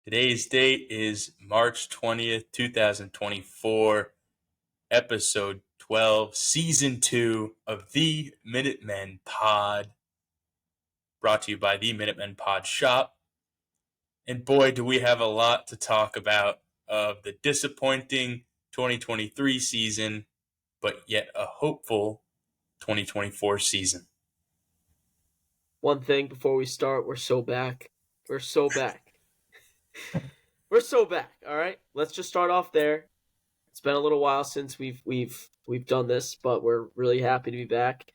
Today's date is March 20th, 2024, episode 12, season 2 of the Minutemen Pod, brought to you by the Minutemen Pod Shop. And boy, do we have a lot to talk about of the disappointing 2023 season, but yet a hopeful 2024 season. One thing before we start, we're so back. We're so back. We're so back. All right, let's just start off there. It's been a little while since we've done this, but we're really happy to be back.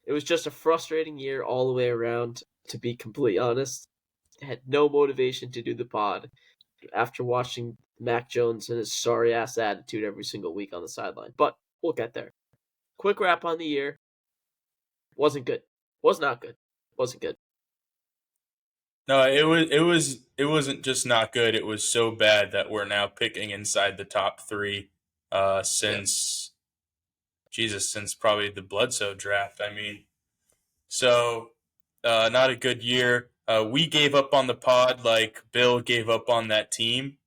It was just a frustrating year all the way around, to be completely honest. I had no motivation to do the pod after watching Mac Jones and his sorry ass attitude every single week on the sideline. But we'll get there. Quick wrap on the year. Wasn't good. Was not good. Wasn't good. No, it wasn't just not good. It was so bad that we're now picking inside the top 3 since probably the Bledsoe draft. I mean, so not a good year. We gave up on the pod like Bill gave up on that team,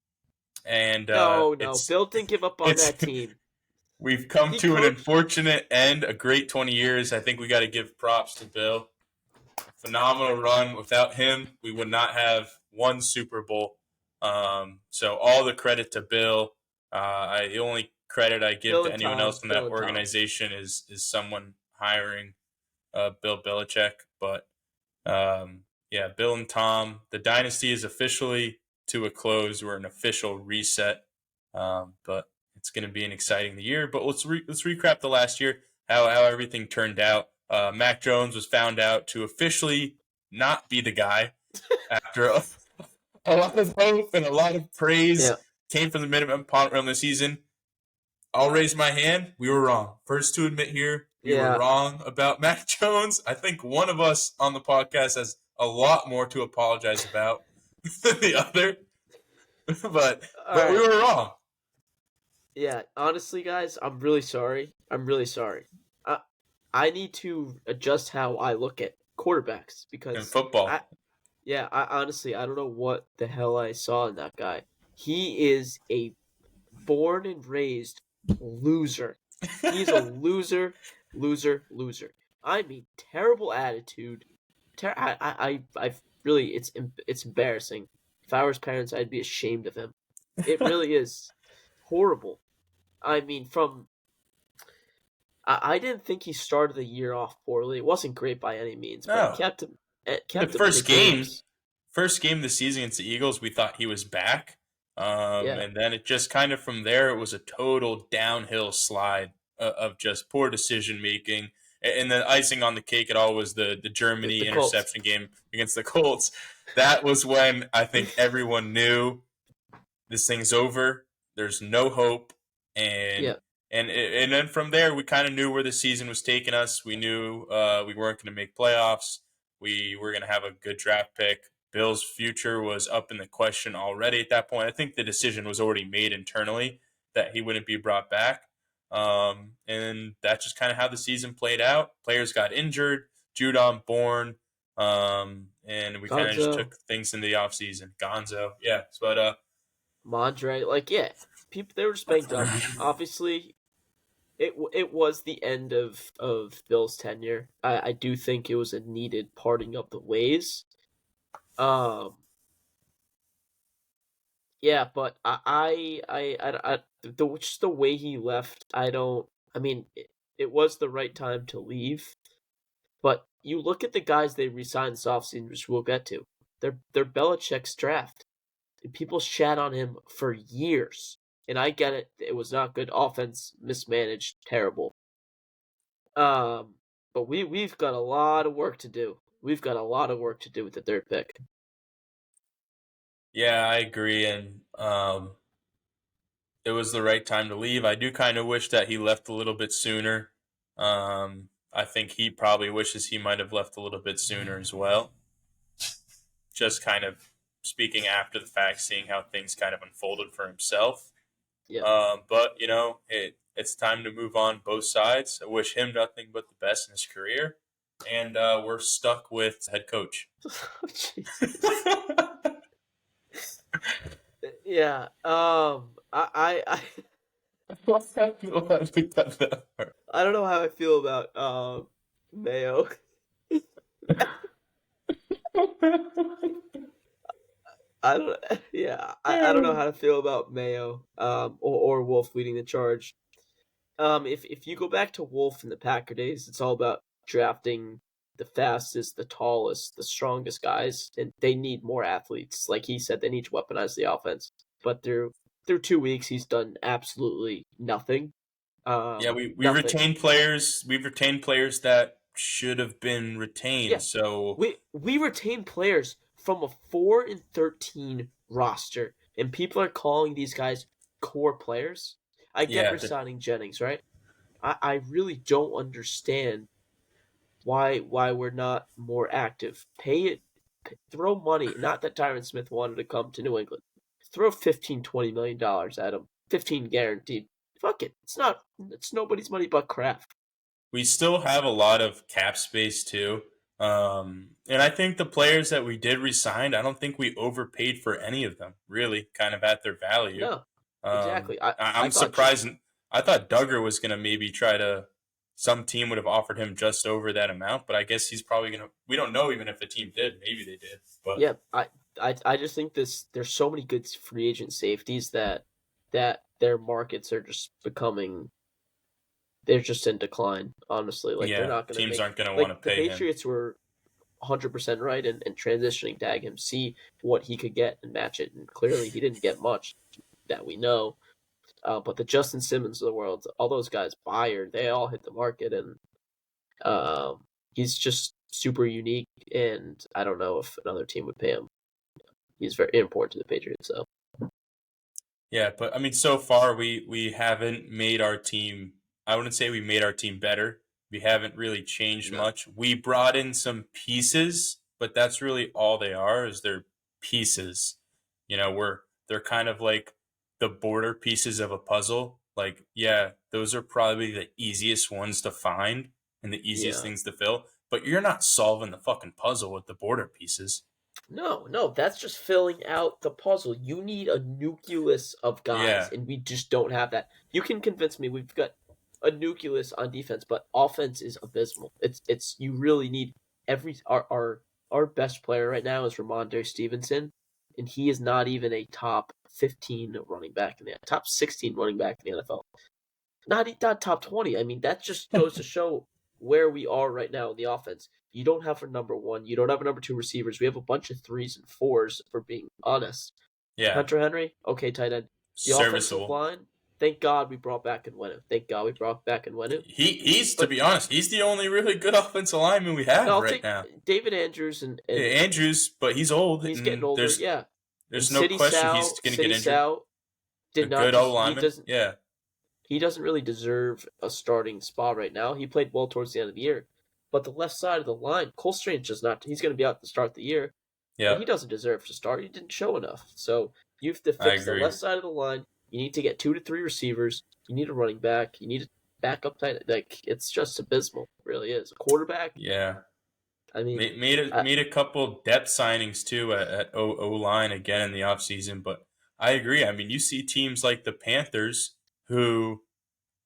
and No, Bill didn't give up on that team. We've come to an unfortunate end. A great 20 years. I think we got to give props to Bill. Phenomenal run. Without him, we would not have won Super Bowl. So all the credit to Bill. The only credit I give to anyone else in that organization is someone hiring Bill Belichick. But Bill and Tom. The dynasty is officially to a close. We're an official reset. But it's going to be an exciting year. But let's recap the last year. How everything turned out. Mac Jones was found out to officially not be the guy after a lot of hope and a lot of praise came from the Minutemen Pod around the season. I'll raise my hand. We were wrong. First to admit here, we were wrong about Mac Jones. I think one of us on the podcast has a lot more to apologize about than the other. but we were wrong. Yeah, honestly, guys, I'm really sorry. I need to adjust how I look at quarterbacks because in football. I honestly don't know what the hell I saw in that guy. He is a born and raised loser. He's a loser. I mean, terrible attitude. I really, it's embarrassing. If I was his parents, I'd be ashamed of him. It really is horrible. I mean, I didn't think he started the year off poorly. It wasn't great by any means, but kept him. The first game of the season against the Eagles, we thought he was back. And then it just kind of from there, it was a total downhill slide of just poor decision making. And the icing on the cake, it all was the Germany interception game against the Colts. That was when I think everyone knew this thing's over. There's no hope, and then from there, we kind of knew where the season was taking us. We knew we weren't going to make playoffs. We were going to have a good draft pick. Bill's future was up in the question already at that point. I think the decision was already made internally that he wouldn't be brought back. And that's just kind of how the season played out. Players got injured, Judon Bourne, and we kind of just took things in the offseason. Gonzo, but Mondre, people, they were just banged up. Obviously, it was the end of Bill's tenure. I do think it was a needed parting of the ways. But just the way he left, it was the right time to leave. But you look at the guys they re-signed this offseason, which we'll get to. They're Belichick's draft. People shat on him for years. And I get it. It was not good offense, mismanaged, terrible. But we've got a lot of work to do. We've got a lot of work to do with the third pick. Yeah, I agree. And it was the right time to leave. I do kind of wish that he left a little bit sooner. I think he probably wishes he might have left a little bit sooner as well. Just kind of speaking after the fact, seeing how things kind of unfolded for himself. But, it's time to move on both sides. I wish him nothing but the best in his career. And we're stuck with head coach. Yeah. I don't know how I feel about Mayo. I don't. Yeah, I don't know how to feel about Mayo. Or Wolf leading the charge. If you go back to Wolf in the Packer days, it's all about drafting the fastest, the tallest, the strongest guys, and they need more athletes. Like he said, they need to weaponize the offense. But through 2 weeks, he's done absolutely nothing. Yeah, we Nothing. retained players. We've retained players that should have been retained. Yeah, So we retain players from a 4-13 roster, and people are calling these guys core players. I get yeah, resigning Jennings, right? I really don't understand why we're not more active. Pay it, throw money. Not that Tyron Smith wanted to come to New England. Throw 15-20 million dollars at him. 15 guaranteed. Fuck it. It's nobody's money but Kraft. we still have a lot of cap space too. And I think the players that we did resign, I don't think we overpaid for any of them. Really, kind of at their value. No, exactly. I I'm thought surprised. I thought Duggar was going to maybe try to. Some team would have offered him just over that amount, but I guess he's probably going to. We don't know even if the team did. Maybe they did, but yeah, I just think there's so many good free agent safeties that their markets are just becoming, they're just in decline, honestly. Like they're yeah, not going to teams make, aren't going to want to like the pay him. Patriots were 100% right in transitioning tag him, see what he could get and match it, and clearly he didn't get much that we know. But the Justin Simmons of the world, all those guys, Byard, they all hit the market, and he's just super unique. And I don't know if another team would pay him. He's very important to the Patriots, so. Yeah, but I mean, so far we haven't made our team. I wouldn't say we made our team better. We haven't really changed No. much. We brought in some pieces, but that's really all they are. Is they're pieces. They're kind of like the border pieces of a puzzle. Like, yeah, those are probably the easiest ones to find and the easiest Yeah. things to fill. But you're not solving the fucking puzzle with the border pieces. No, that's just filling out the puzzle. You need a nucleus of guys, Yeah, and we just don't have that. You can convince me we've got a nucleus on defense, but offense is abysmal. It's you really need our best player right now is Ramondre Stevenson, and he is not even a top 15 running back in the top 16 running back in the NFL. Not top 20. I mean, that just goes to show where we are right now in the offense. You don't have a number one. You don't have a number two receivers. We have a bunch of threes and fours, for being honest. yeah, Hunter Henry, okay, tight end. The offensive serviceable. line, thank God we brought back and Nwenu. Thank God we brought back and Nwenu. He's to But be honest, he's the only really good offensive lineman we have no, I'll right take now. David Andrews Yeah, and Andrews, but he's old, he's getting and older. there's Yeah, and there's no question he's going to get City injured. Sal A did not good O just he lineman, doesn't yeah, he doesn't really deserve a starting spot right now. He played well towards the end of the year. But the left side of the line, Cole Strange does not. He's going to be out to start the year, but yeah, he doesn't deserve to start. He didn't show enough. So you have to I fix the agree. left side of the line. You need to get 2 to 3 receivers. You need a running back. You need a backup tight. Like it's just abysmal. It really is. A quarterback. Yeah, I mean, made a couple depth signings too at O line again in the offseason, but I agree. I mean, you see teams like the Panthers who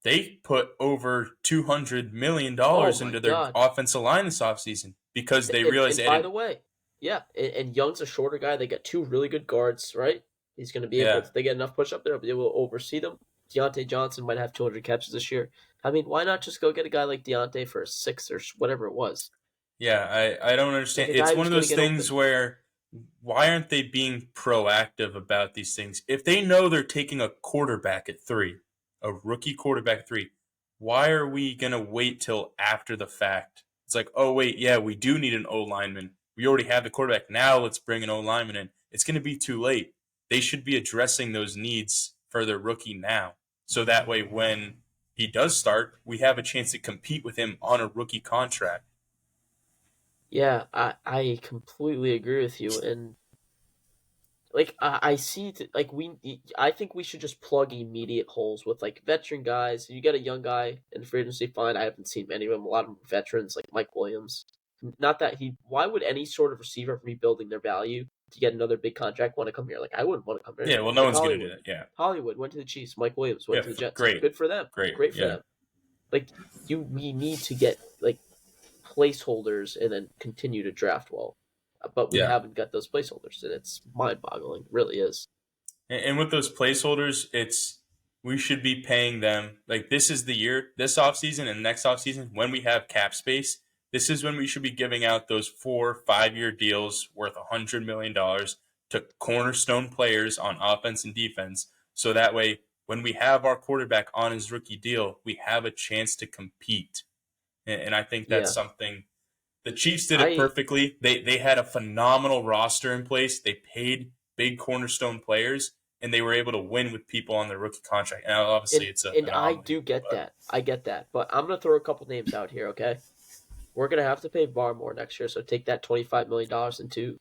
they put over oh $200 million my into their God. offensive line this offseason because they realized And they by had the way, yeah, and Young's a shorter guy. They got 2 really good guards, right? He's going to be able yeah, to, if they get enough push up there, they'll be able to oversee them. Deontay Johnson might have 200 catches this year. I mean, why not just go get a guy like Deontay for a 6 or whatever it was? yeah. I don't Like understand. a It's guy one who's of going to those get things open. where why aren't they being proactive about these things? If they know they're taking a quarterback at 3, a rookie quarterback at 3, why are we gonna wait till after the fact? It's like, oh wait, yeah, we do need an O lineman. We already have the quarterback. Now let's bring an O lineman in. It's gonna be too late. They should be addressing those needs for their rookie now, so that way when he does start, we have a chance to compete with him on a rookie contract. Yeah, I completely agree with you. And like I see like I think we should just plug immediate holes with like veteran guys. You get a young guy in free agency, fine. I haven't seen many of them. A lot of them are veterans like Mike Williams. Not that he. Why would any sort of receiver rebuilding their value to get another big contract want to come here. Like, I wouldn't want to come here. Yeah, well, no Like one's going to do Hollywood. that. Yeah. Hollywood went to the Chiefs. Mike Williams went Yeah, to the Jets. great. Good for them. Great. Great for Yeah. them. Like, we need to get, like, placeholders and then continue to draft well. But we Yeah. haven't got those placeholders, and it's mind-boggling. It really is. And with those placeholders, we should be paying them. Like, this is the year, this offseason and next offseason, when we have cap space, this is when we should be giving out those 4-5-year deals worth $100 million to cornerstone players on offense and defense. So that way, when we have our quarterback on his rookie deal, we have a chance to compete. And I think that's something the Chiefs did it perfectly. They had a phenomenal roster in place. They paid big cornerstone players, and they were able to win with people on their rookie contract. And obviously, it's an I do get that. I get that. But I'm going to throw a couple names out here, okay? We're going to have to pay Barmore next year, so take that $25 million into.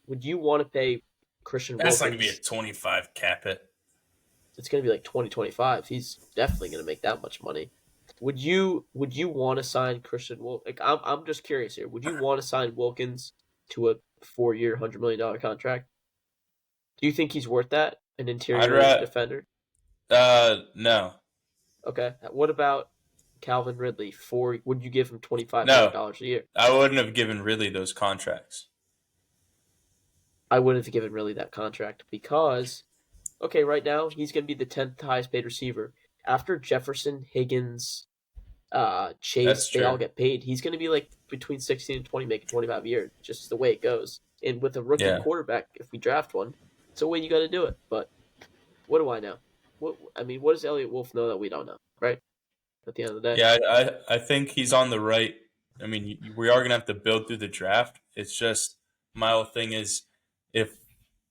Would you want to pay Christian Wilkins? That's not going to be a 25 cap hit. It's going to be like 2025. He's definitely going to make that much money. Would you want to sign Christian Wilkins? Like, I'm just curious here. Would you want to sign Wilkins to a 4-year, $100 million contract? Do you think he's worth that? An interior defender? No. Okay. What about Calvin Ridley? Would you give him $25 million a year? I wouldn't have given Ridley those contracts. I wouldn't have given Ridley that contract because, okay, right now he's going to be the 10th highest paid receiver. After Jefferson, Higgins, Chase, they all get paid. He's going to be like between 16 and 20, making 25 a year, just the way it goes. And with a rookie quarterback, if we draft one, it's the way you got to do it. But what do I know? What does Elliott Wolf know that we don't know, right? At the end of the day. Yeah, I think he's on the right. I mean, we are going to have to build through the draft. It's just my whole thing is if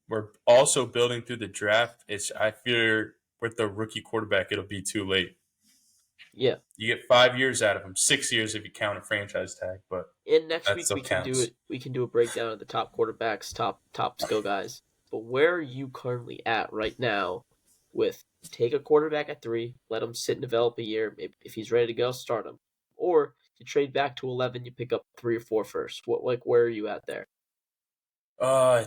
we're also building through the draft, I fear with the rookie quarterback, it'll be too late. Yeah. You get 5 years out of him, 6 years if you count a franchise tag, but next week we can do a breakdown of the top quarterbacks, top skill guys. But where are you currently at right now with take a quarterback at 3, let him sit and develop a year. If he's ready to go, start him. Or you trade back to 11, you pick up 3 or 4 first. Where are you at there? I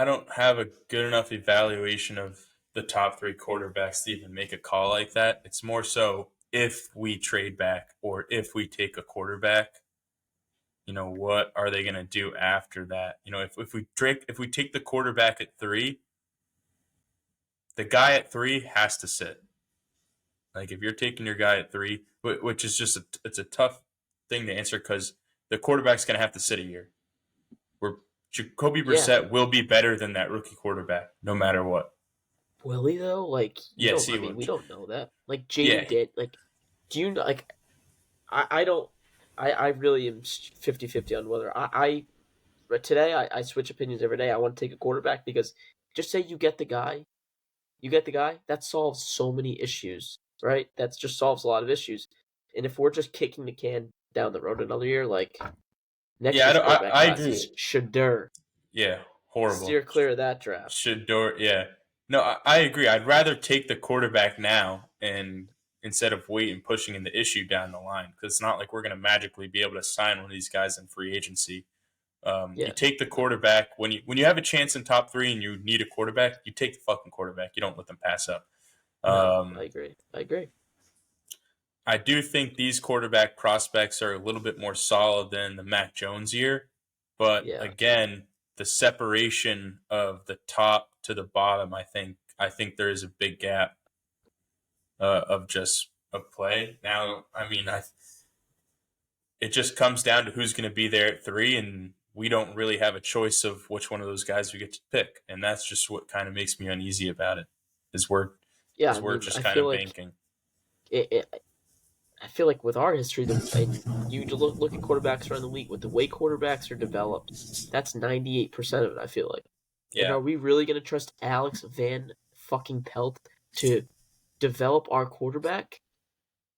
don't have a good enough evaluation of the top 3 quarterbacks to even make a call like that. It's more so if we trade back or if we take a quarterback, what are they going to do after that? If we take the quarterback at 3, the guy at 3 has to sit. Like if you're taking your guy at 3, which is just it's a tough thing to answer because the quarterback's going to have to sit a year. Where Jacoby Brissett will be better than that rookie quarterback, no matter what. Will he though? Like, yes, we don't know that. Like Jaden did. Like, do you know? Like, I don't. I really am 50-50 on whether But today I switch opinions every day. I want to take a quarterback because just say you get the guy. That solves so many issues, right? That just solves a lot of issues. And if we're just kicking the can down the road another year, like next year's quarterback I class agree. is Shedeur. Yeah, horrible. Steer clear of that draft. Shedeur, yeah. No, I agree. I'd rather take the quarterback now and instead of waiting pushing in the issue down the line because it's not like we're going to magically be able to sign one of these guys in free agency. You take the quarterback when you have a chance in top 3 and you need a quarterback. You take the fucking quarterback. You don't let them pass up. I agree. I do think these quarterback prospects are a little bit more solid than the Mac Jones year, but again, the separation of the top to the bottom, I think there is a big gap of play. Now, I mean, it just comes down to who's going to be there at 3, and we don't really have a choice of which one of those guys we get to pick, and that's just what kind of makes me uneasy about it. We're just kind of banking. I feel like with our history, and you look at quarterbacks around the league, with the way quarterbacks are developed, that's 98% of it. I feel like. Yeah. And are we really going to trust Alex Van fucking Pelt to develop our quarterback?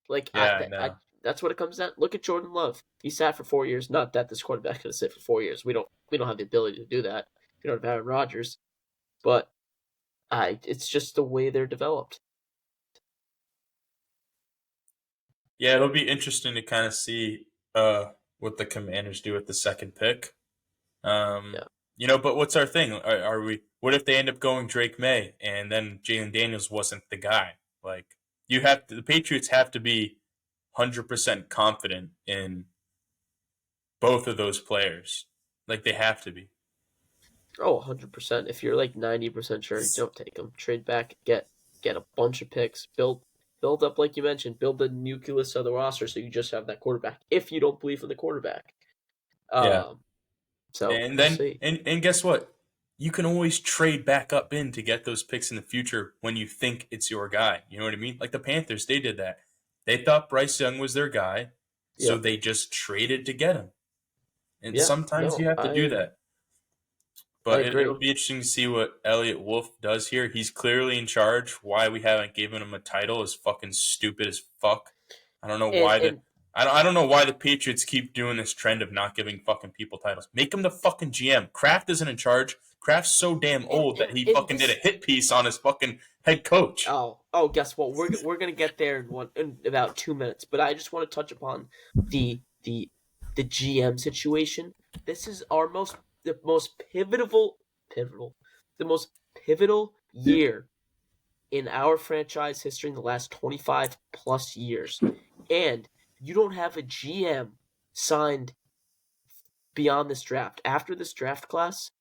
Like, that's what it comes down. Look at Jordan Love. He sat for 4 years. Not that this quarterback going to sit for 4 years. We don't have the ability to do that. We don't have Aaron Rodgers, but it's just the way they're developed. Yeah, it'll be interesting to kind of see what the Commanders do with the second pick. But what's our thing? Are we? What if they end up going Drake May and then Jalen Daniels wasn't the guy? Like the Patriots have to be 100% confident in both of those players. Like they have to be. Oh, 100%. If you're like 90% sure, don't take them. Trade back, get a bunch of picks, build up like you mentioned, build the nucleus of the roster so you just have that quarterback. If you don't believe in the quarterback, Yeah. So And we'll then see. and guess what? You can always trade back up in to get those picks in the future when you think it's your guy. You know what I mean? Like the Panthers, they did that. They thought Bryce Young was their guy, so Yep. they just traded to get him. And Yeah. sometimes you No, have to do that. I But it'll agree. be interesting to see what Elliot Wolf does here. He's clearly in charge. Why we haven't given him a title is fucking stupid as fuck. I don't know And why I don't know why the Patriots keep doing this trend of not giving fucking people titles. Make him the fucking GM. Kraft isn't in charge. Kraft's so damn old that he fucking did a hit piece on his fucking head coach. Oh, guess what? We're gonna get there in about 2 minutes. But I just want to touch upon the GM situation. This is the most pivotal year in our franchise history in the last 25 plus years, and you don't have a GM signed beyond this draft. After this draft class,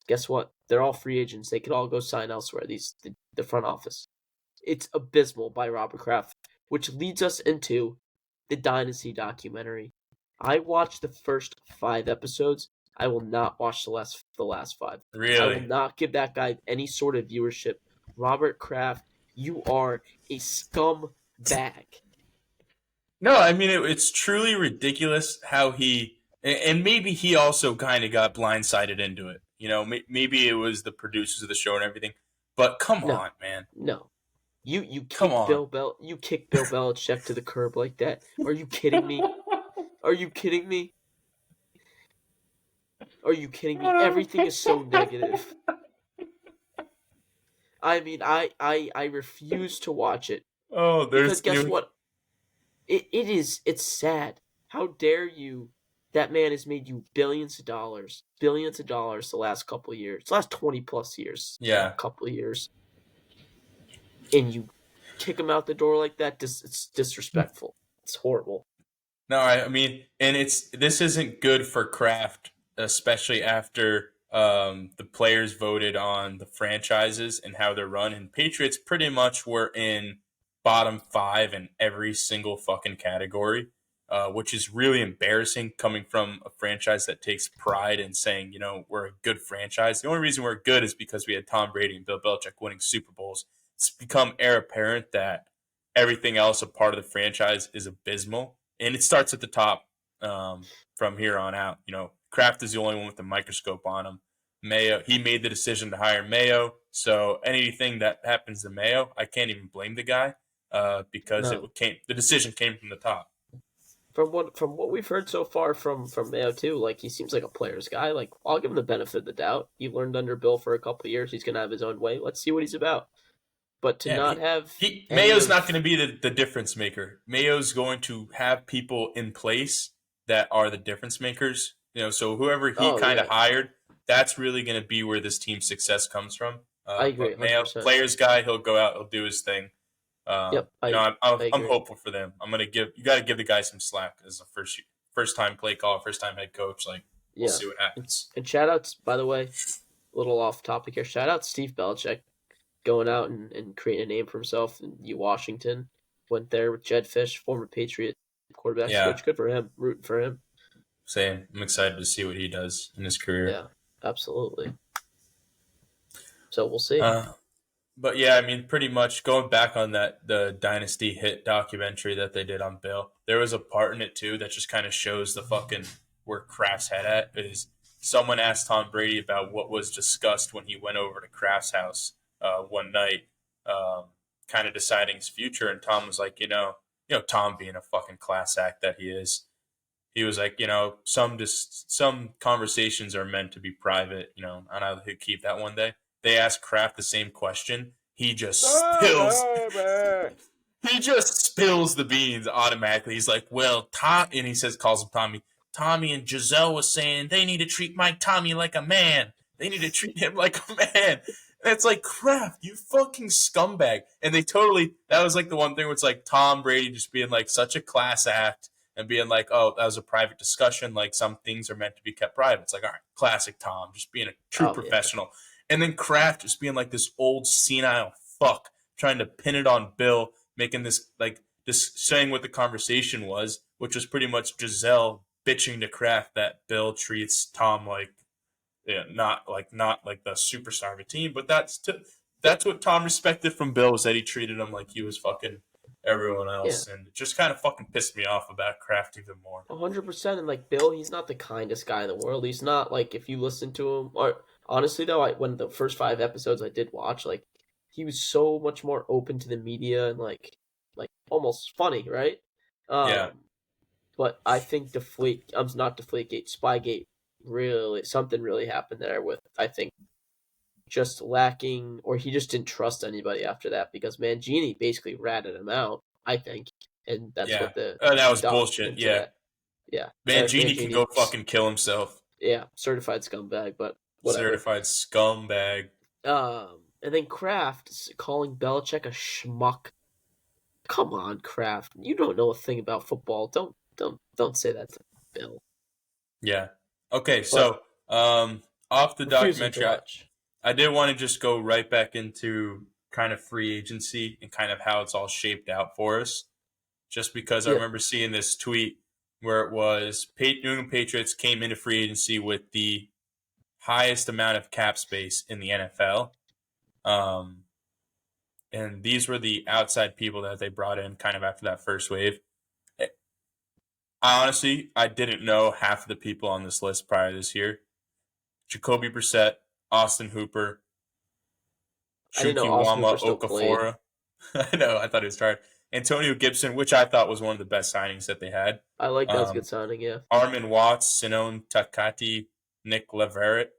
guess what? They're all free agents. They could all go sign elsewhere. The front office. It's abysmal by Robert Kraft, which leads us into the Dynasty documentary. I watched the first 5 episodes. I will not watch the last 5. Really? I will not give that guy any sort of viewership. Robert Kraft, you are a scumbag. No, I mean it's truly ridiculous how and maybe he also kind of got blindsided into it. Maybe it was the producers of the show and everything. But come on, man. No. You Come on. You kick Bill Belichick to the curb like that. Are you kidding me? Are you kidding me? Are you kidding me? Everything is so negative. I mean, I refuse to watch it. Oh, because guess what? It's sad. How dare you? That man has made you billions of dollars the last couple of years, the last 20 plus years. Yeah, a couple of years, and you kick him out the door like that. It's disrespectful. It's horrible. No, I mean, and this isn't good for Kraft, especially after the players voted on the franchises and how they're run. And Patriots pretty much were in bottom 5 in every single fucking category, which is really embarrassing coming from a franchise that takes pride in saying, we're a good franchise. The only reason we're good is because we had Tom Brady and Bill Belichick winning Super Bowls. It's become heir apparent that everything else a part of the franchise is abysmal. And it starts at the top from here on out. Kraft is the only one with the microscope on him. Mayo, he made the decision to hire Mayo. So anything that happens to Mayo, I can't even blame the guy because the decision came from the top. From what we've heard so far from Mayo too, like he seems like a player's guy. Like I'll give him the benefit of the doubt. He learned under Bill for a couple of years. He's gonna have his own way. Let's see what he's about. But Mayo's not going to be the difference maker. Mayo's going to have people in place that are the difference makers. So whoever he kind of hired, that's really going to be where this team's success comes from. I agree. Mayo, player's guy, he'll go out, he'll do his thing. I'm hopeful for them. You got to give the guy some slack as a first time play call, first time head coach. Like we'll see what happens. And shout outs, by the way, a little off topic here. Shout out Steve Belichick. Going out and creating a name for himself in Washington. Went there with Jed Fish, former Patriot quarterback coach. Good for him. Rooting for him. Same. I'm excited to see what he does in his career. Yeah, absolutely. So we'll see. But yeah, I mean, pretty much going back on the Dynasty hit documentary that they did on Bill, there was a part in it too that just kind of shows the fucking where Kraft's head at. Is someone asked Tom Brady about what was discussed when he went over to Kraft's house one night, kind of deciding his future, and Tom was like, Tom being a fucking class act that he is, he was like, some conversations are meant to be private, and I'll keep that one day. They asked Kraft the same question. He just spills the beans automatically. He's like, well, Tom, and calls him Tommy. Tommy and Giselle was saying they need to treat Mike Tommy like a man. They need to treat him like a man. And it's like, Kraft, you fucking scumbag. And that was like the one thing where it's like Tom Brady just being like such a class act and being like, oh, that was a private discussion. Like some things are meant to be kept private. It's like, all right, classic Tom, just being a true professional. Yeah. And then Kraft just being like this old senile fuck trying to pin it on Bill, making this like just saying what the conversation was, which was pretty much Giselle bitching to Kraft that Bill treats Tom like not like the superstar of a team, but that's what Tom respected from Bill, was that he treated him like he was fucking everyone else, and it just kind of fucking pissed me off about Kraft even more. 100%. And like Bill, he's not the kindest guy in the world. He's not like, if you listen to him, or honestly though, when the first 5 episodes I did watch, like he was so much more open to the media and like almost funny, right? Yeah. But I think not Deflategate, Spygate, really something really happened there with, I think, just lacking, or he just didn't trust anybody after that, because Mangini basically ratted him out, I think, and that's what the that was bullshit. Yeah, yeah. Mangini can go fucking kill himself. Yeah, certified scumbag, but whatever. Certified scumbag. And then Kraft calling Belichick a schmuck. Come on, Kraft. You don't know a thing about football. Don't say that to Bill. Yeah. Okay, so off the documentary, I did want to just go right back into kind of free agency and kind of how it's all shaped out for us. Just because I remember seeing this tweet where it was New England Patriots came into free agency with the highest amount of cap space in the NFL. And these were the outside people that they brought in kind of after that first wave. Honestly, I didn't know half of the people on this list prior to this year. Jacoby Brissett, Austin Hooper, Chukwuemeka Okafor. I know, I thought he was tired. Antonio Gibson, which I thought was one of the best signings that they had. I like that was a good signing, yeah. Armin Watts, Sinon Takati, Nick Leverett.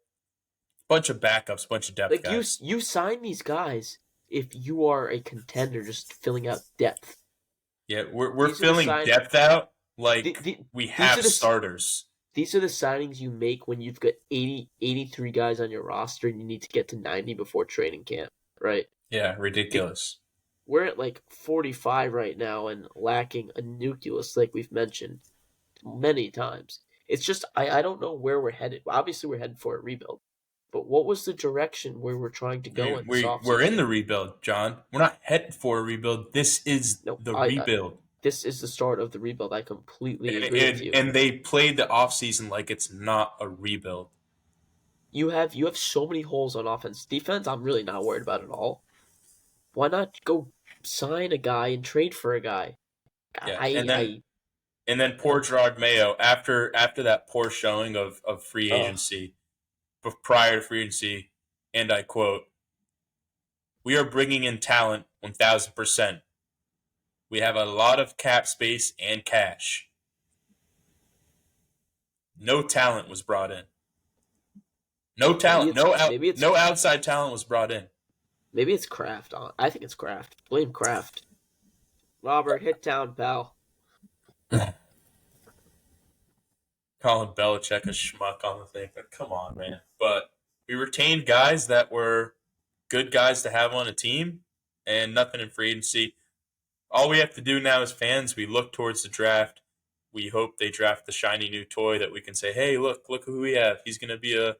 Bunch of backups, bunch of depth guys. You sign these guys if you are a contender, just filling out depth. Yeah, we're filling depth out like we have starters. These are the signings you make when you've got 83 guys on your roster and you need to get to 90 before training camp, right? Yeah, ridiculous. We're at like 45 right now and lacking a nucleus, like we've mentioned many times. It's just, I don't know where we're headed. Obviously, we're headed for a rebuild. But what was the direction where we're trying to go in this offseason? We're in the rebuild, John. We're not headed for a rebuild. This is the rebuild. This is the start of the rebuild. I completely agree with you. And they played the offseason like it's not a rebuild. You have so many holes on offense. Defense, I'm really not worried about at all. Why not go sign a guy and trade for a guy? Yeah, and then poor Gerard Mayo, after that poor showing of free agency, prior to free agency, and I quote, "We are bringing in talent 1,000%. We have a lot of cap space and cash. No talent was brought in. No talent. No outside talent was brought in. Maybe it's Kraft. I think it's Kraft. Blame Kraft. Robert, hit down, pal." Calling Belichick a schmuck on the thing. Come on, man. But we retained guys that were good guys to have on a team, and nothing in free agency. All we have to do now as fans, we look towards the draft. We hope they draft the shiny new toy that we can say, hey, look who we have. He's going to be a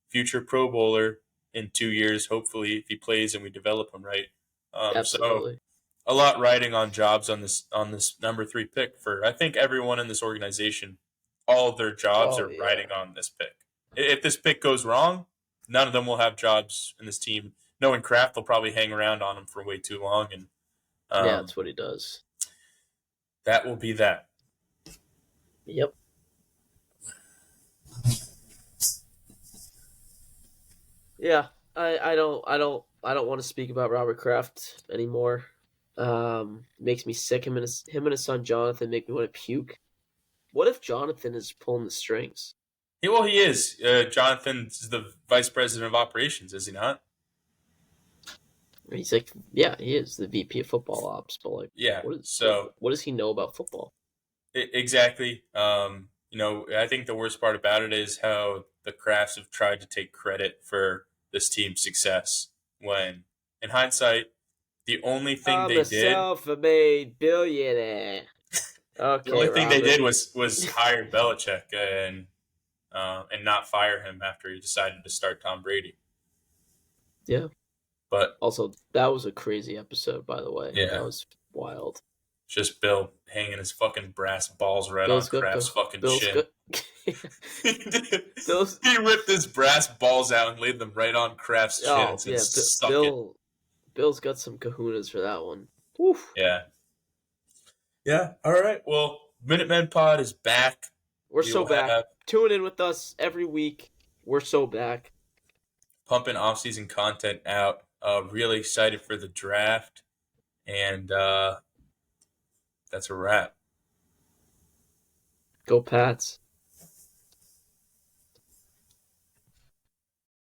future Pro Bowler in 2 years, hopefully, if he plays and we develop him right. Absolutely. So a lot riding on jobs on this number 3 pick for, I think, everyone in this organization. All of their jobs are riding on this pick. If this pick goes wrong, none of them will have jobs in this team. Knowing Kraft will probably hang around on him for way too long. And that's what he does. That will be that. Yep. Yeah, I don't want to speak about Robert Kraft anymore. Makes me sick. Him and his son Jonathan make me want to puke. What if Jonathan is pulling the strings? Yeah, well, he is. Jonathan's the vice president of operations, is he not? He's like, yeah, he is the VP of football ops. But like, yeah. What does he know about football? Exactly. I think the worst part about it is how the Crafts have tried to take credit for this team's success when, in hindsight, the only thing I'm they a did, self-made billionaire. the Okay, only thing they Robert. did was hire Belichick and not fire him after he decided to start Tom Brady. Yeah. But Also, that was a crazy episode, by the way. yeah, That was wild. just Bill hanging his fucking brass balls right on Bill's got Kraft's fucking Bill's chin. got He did. Bill's. He whipped his brass balls out and laid them right on Kraft's chin Oh and said, yeah, "Suck it." Bill's got some kahunas for that one. Oof. Yeah. Yeah. All right. Well, Minutemen Pod is back. We're We so will back. have Tune in with us every week. We're so back. pumping off-season content out. Really excited for the draft, and that's a wrap. Go Pats.